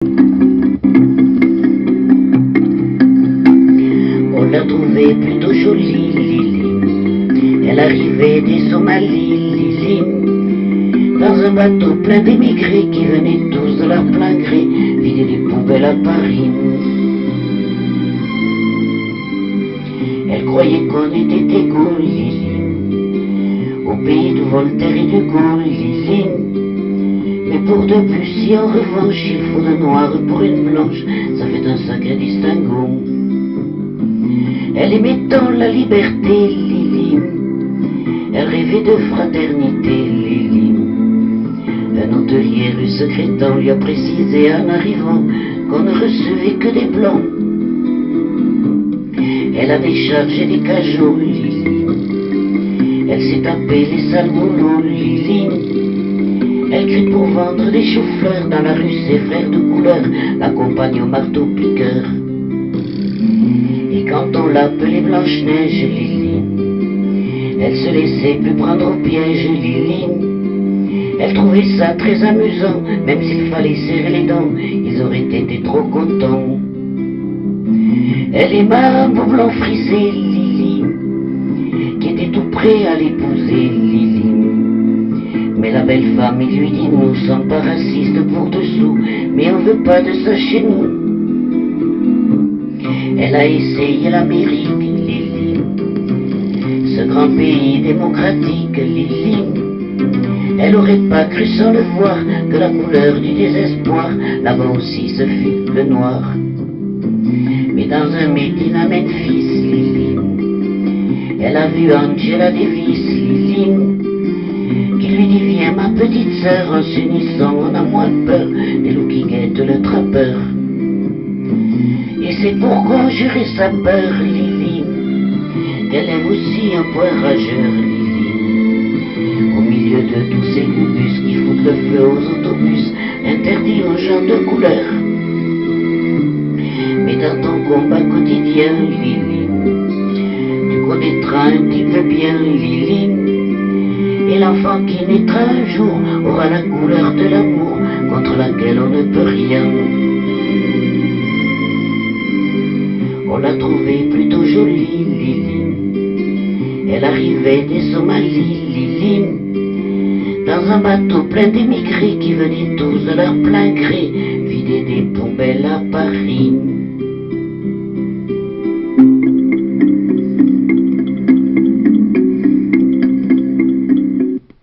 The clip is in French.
On l'a trouvée plutôt jolie, Lily. Elle arrivait des Somalie, Lily, dans un bateau plein d'émigrés qui venaient tous de leur plein gré vider des poubelles à Paris. Elle croyait qu'on était égaux, Lily, au pays de Voltaire et de Gaulle, Lily. Mais pour de plus, si en revanche il faut de noir pour une blanche, ça fait un sacré distinguo. Elle aimait tant la liberté, Lily. Elle rêvait de fraternité, Lily. Un hôtelier rue Secrétan lui a précisé en arrivant qu'on ne recevait que des blancs. Elle a déchargé des cajots, Lily. Elle s'est tapée les sales boulots, Lily. Elle crie pour vendre des choux-fleurs dans la rue, ses frères de couleur l'accompagnent au marteau-piqueur. Et quand on l'appelait Blanche-Neige, Lily, elle se laissait plus prendre au piège, Lily. Elle trouvait ça très amusant, même s'il fallait serrer les dents, ils auraient été trop contents. Elle aima un beau blanc frisé, Lily, qui était tout prêt à l'épouser, Lily. Mais la belle femme, il lui dit, nous sommes pas racistes pour dessous, mais on veut pas de ça chez nous. Elle a essayé l'Amérique, Lily, ce grand pays démocratique, Lily. Elle aurait pas cru sans le voir que la couleur du désespoir, là-bas aussi ce fut le noir. Mais dans un meeting à Memphis, Lily, elle a vu Angela Davis, Lily, qui lui dit, viens ma petite sœur, en s'unissant on a moins peur des loups qui guettent le trappeur. Et c'est pour conjurer sa peur, Lily, qu'elle aime aussi un poing rageur, Lily. Au milieu de tous ces gubus qui foutent le feu aux autobus, interdits aux gens de couleur. Mais dans ton combat quotidien, Lily, tu connaîtras un petit peu bien, Lily. Et l'enfant qui naîtra un jour aura la couleur de l'amour contre laquelle on ne peut rien. On l'a trouvée plutôt jolie, Lily. Elle arrivait des Somalies, Lily, dans un bateau plein d'émigrés qui venaient tous de leur plein gré vider des poubelles à Paris.